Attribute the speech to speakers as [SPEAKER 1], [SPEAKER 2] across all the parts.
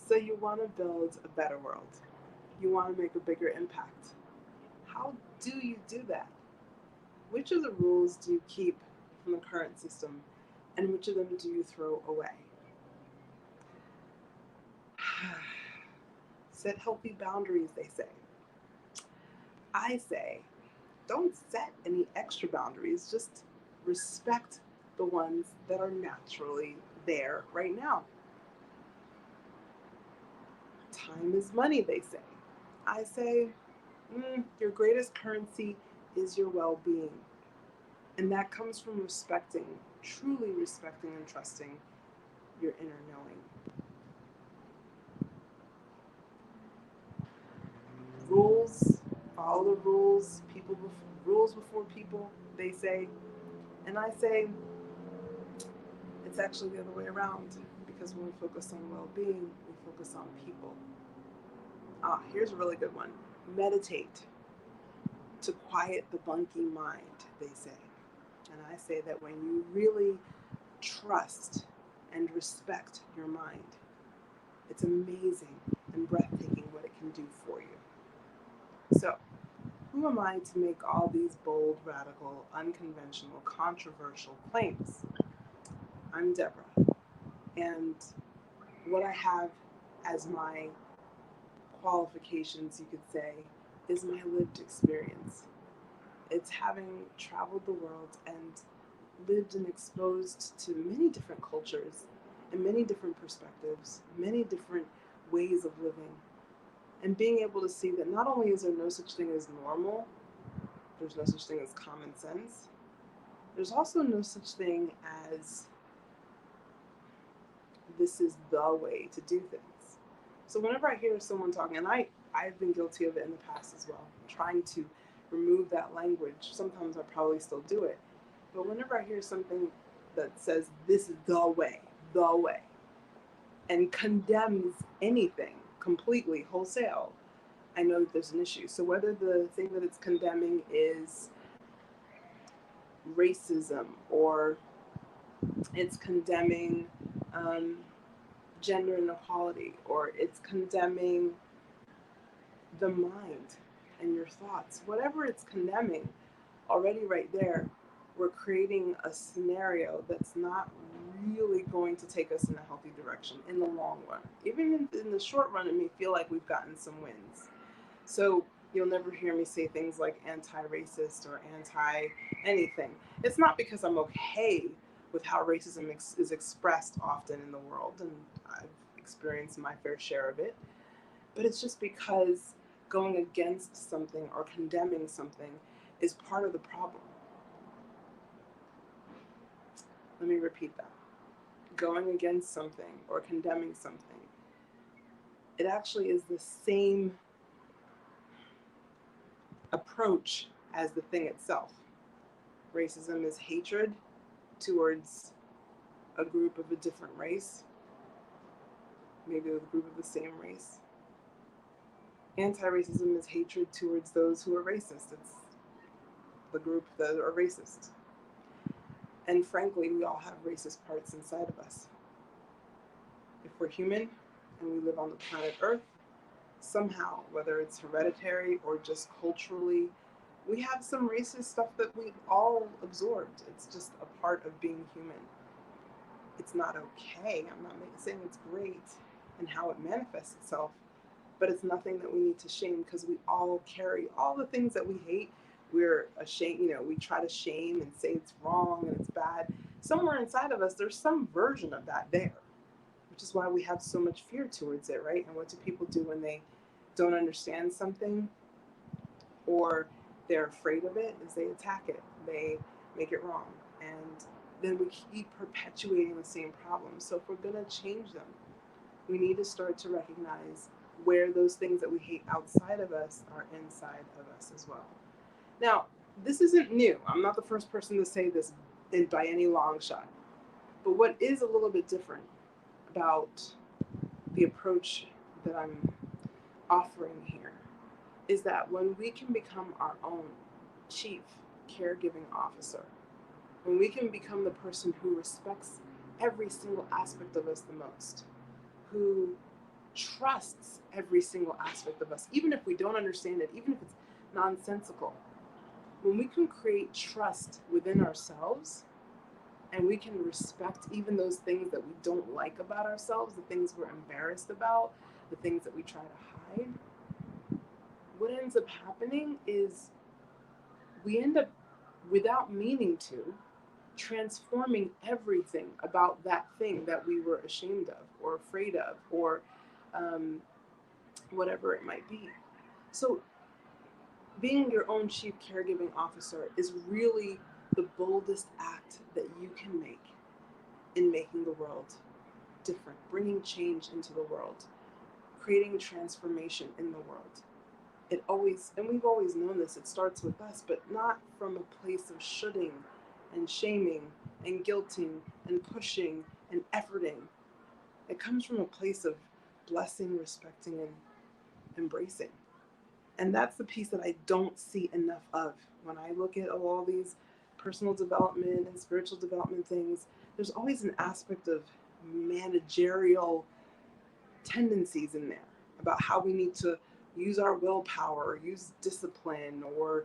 [SPEAKER 1] So you want to build a better world. You want to make a bigger impact. How do you do that? Which of the rules do you keep from the current system, and which of them do you throw away? Set healthy boundaries, they say. I say, don't set any extra boundaries, just respect the ones that are naturally there right now. Time is money, they say. I say, your greatest currency is your well being. And that comes from respecting, truly respecting and trusting your inner knowing. Rules, follow the rules, rules before people, they say. And I say, it's actually the other way around, because when we focus on well being, we focus on people. Here's a really good one: meditate to quiet the bunky mind, they say. And I say that when you really trust and respect your mind, it's amazing and breathtaking what it can do for you. So, who am I to make all these bold, radical, unconventional, controversial claims? I'm Deborah, and what I have as my qualifications, you could say, is my lived experience. It's having traveled the world and lived and exposed to many different cultures and many different perspectives, many different ways of living, and being able to see that not only is there no such thing as normal, there's no such thing as common sense, there's also no such thing as this is the way to do things. So whenever I hear someone talking, and I've been guilty of it in the past as well, trying to remove that language, sometimes I probably still do it. But whenever I hear something that says this is the way, and condemns anything completely, wholesale, I know that there's an issue. So whether the thing that it's condemning is racism, or it's condemning um, gender inequality, or it's condemning the mind and your thoughts, whatever it's condemning, already right there, we're creating a scenario that's not really going to take us in a healthy direction in the long run. Even in the short run, it may feel like we've gotten some wins. So you'll never hear me say things like anti-racist or anti anything. It's not because I'm okay with how racism is expressed often in the world, and I've experienced my fair share of it, but it's just because going against something or condemning something is part of the problem. Let me repeat that. Going against something or condemning something, it actually is the same approach as the thing itself. Racism is hatred towards a group of a different race, maybe a group of the same race. Anti-racism is hatred towards those who are racist. It's the group that are racist. And frankly, we all have racist parts inside of us. If we're human and we live on the planet Earth, somehow, whether it's hereditary or just culturally, we have some racist stuff that we've all absorbed. It's just a part of being human. It's not okay. I'm not saying it's great and how it manifests itself, but it's nothing that we need to shame, because we all carry all the things that we hate. We're ashamed, we try to shame and say it's wrong and it's bad. Somewhere inside of us, there's some version of that there, which is why we have so much fear towards it, right? And what do people do when they don't understand something or they're afraid of it? Is they attack it, they make it wrong. And then we keep perpetuating the same problems. So if we're going to change them, we need to start to recognize where those things that we hate outside of us are inside of us as well. Now, this isn't new. I'm not the first person to say this by any long shot. But what is a little bit different about the approach that I'm offering here is that when we can become our own chief caregiving officer, when we can become the person who respects every single aspect of us the most, who trusts every single aspect of us, even if we don't understand it, even if it's nonsensical. When we can create trust within ourselves and we can respect even those things that we don't like about ourselves, the things we're embarrassed about, the things that we try to hide, what ends up happening is we end up, without meaning to, transforming everything about that thing that we were ashamed of or afraid of or whatever it might be. So being your own chief caregiving officer is really the boldest act that you can make in making the world different, bringing change into the world, creating transformation in the world. It always, and we've always known this, it starts with us, but not from a place of shoulding and shaming and guilting and pushing and efforting. It comes from a place of blessing, respecting, and embracing. And that's the piece that I don't see enough of. When I look at all these personal development and spiritual development things, there's always an aspect of managerial tendencies in there about how we need to use our willpower, or use discipline, or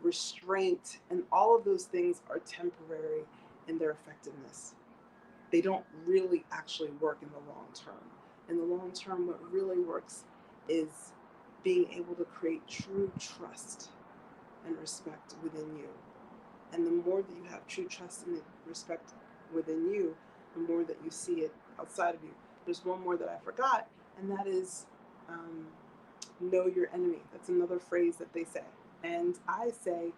[SPEAKER 1] restraint, and all of those things are temporary in their effectiveness. They don't really actually work in the long term. In the long term, what really works is being able to create true trust and respect within you. And the more that you have true trust and respect within you, the more that you see it outside of you. There's one more that I forgot, and that is know your enemy. That's another phrase that they say. And I say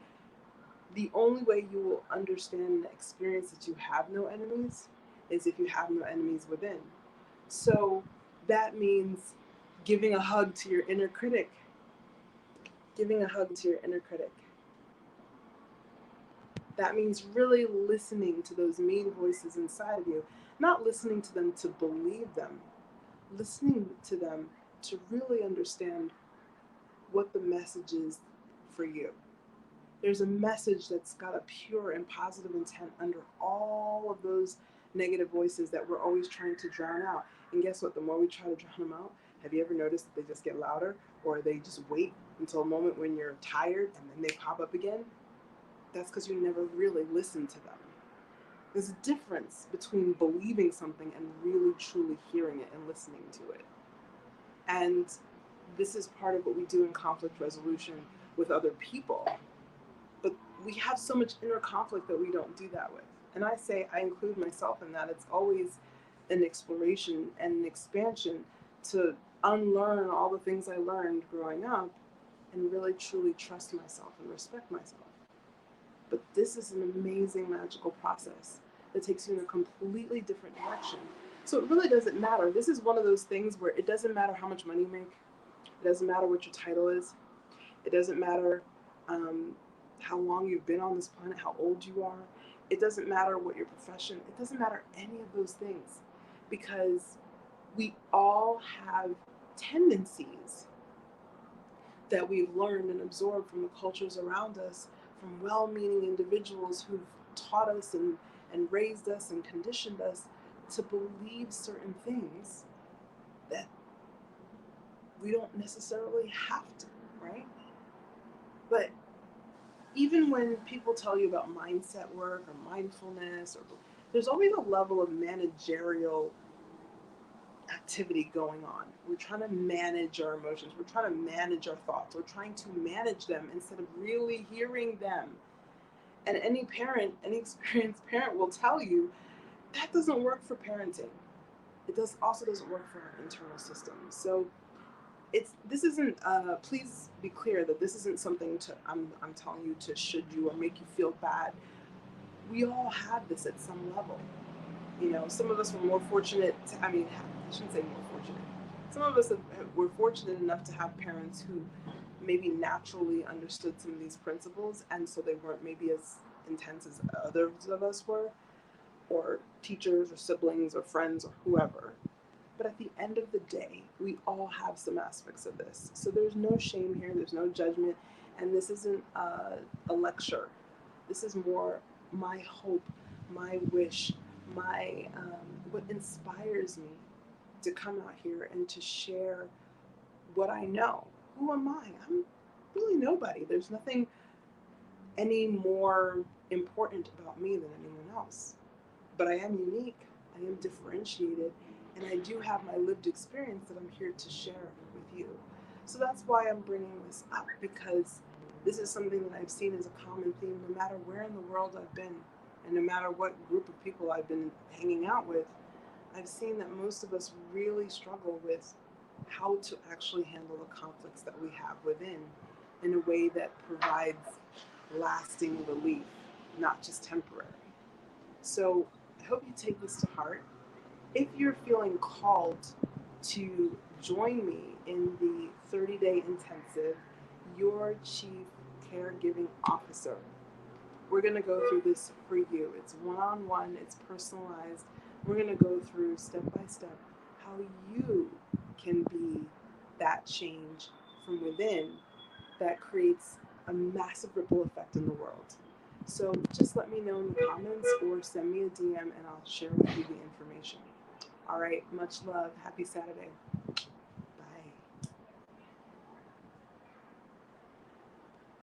[SPEAKER 1] the only way you will understand and experience that you have no enemies is if you have no enemies within. So that means giving a hug to your inner critic. Giving a hug to your inner critic. That means really listening to those mean voices inside of you, not listening to them to believe them, listening to them to really understand what the message is for you. There's a message that's got a pure and positive intent under all of those negative voices that we're always trying to drown out. And guess what? The more we try to drown them out, have you ever noticed that they just get louder, or they just wait until a moment when you're tired and then they pop up again? That's because you never really listened to them. There's a difference between believing something and really truly hearing it and listening to it. And this is part of what we do in conflict resolution with other people. But we have so much inner conflict that we don't do that with. And I say, I include myself in that. It's always an exploration and an expansion to unlearn all the things I learned growing up and really truly trust myself and respect myself. But this is an amazing, magical process that takes you in a completely different direction. So it really doesn't matter. This is one of those things where it doesn't matter how much money you make. It doesn't matter what your title is. It doesn't matter how long you've been on this planet, how old you are. It doesn't matter what your profession. It doesn't matter any of those things, because we all have tendencies that we've learned and absorbed from the cultures around us, from well-meaning individuals who've taught us and raised us and conditioned us to believe certain things that we don't necessarily have to, right? But even when people tell you about mindset work or mindfulness, or there's always a level of managerial activity going on. We're trying to manage our emotions. We're trying to manage our thoughts. We're trying to manage them instead of really hearing them. And any parent, any experienced parent will tell you that doesn't work for parenting. It also doesn't work for our internal systems. So this isn't. Please be clear that this isn't something I'm telling you to should you or make you feel bad. We all have this at some level. Some of us were more fortunate. I shouldn't say more fortunate. Some of us were fortunate enough to have parents who maybe naturally understood some of these principles, and so they weren't maybe as intense as others of us were, or teachers or siblings or friends or whoever. But at the end of the day, we all have some aspects of this. So there's no shame here, there's no judgment, and this isn't a lecture. This is more my hope, my wish, my what inspires me to come out here and to share what I know. Who am I? I'm really nobody. There's nothing any more important about me than anyone else. But I am unique, I am differentiated, and I do have my lived experience that I'm here to share with you. So that's why I'm bringing this up, because this is something that I've seen as a common theme no matter where in the world I've been, and no matter what group of people I've been hanging out with. I've seen that most of us really struggle with how to actually handle the conflicts that we have within in a way that provides lasting relief, not just temporary. So I hope you take this to heart. If you're feeling called to join me in the 30-day intensive, Your Chief Caregiving Officer, we're going to go through this for you. It's one-on-one, it's personalized. We're going to go through step by step how you can be that change from within that creates a massive ripple effect in the world. So just let me know in the comments or send me a DM and I'll share with you the information. All right, much love. Happy Saturday.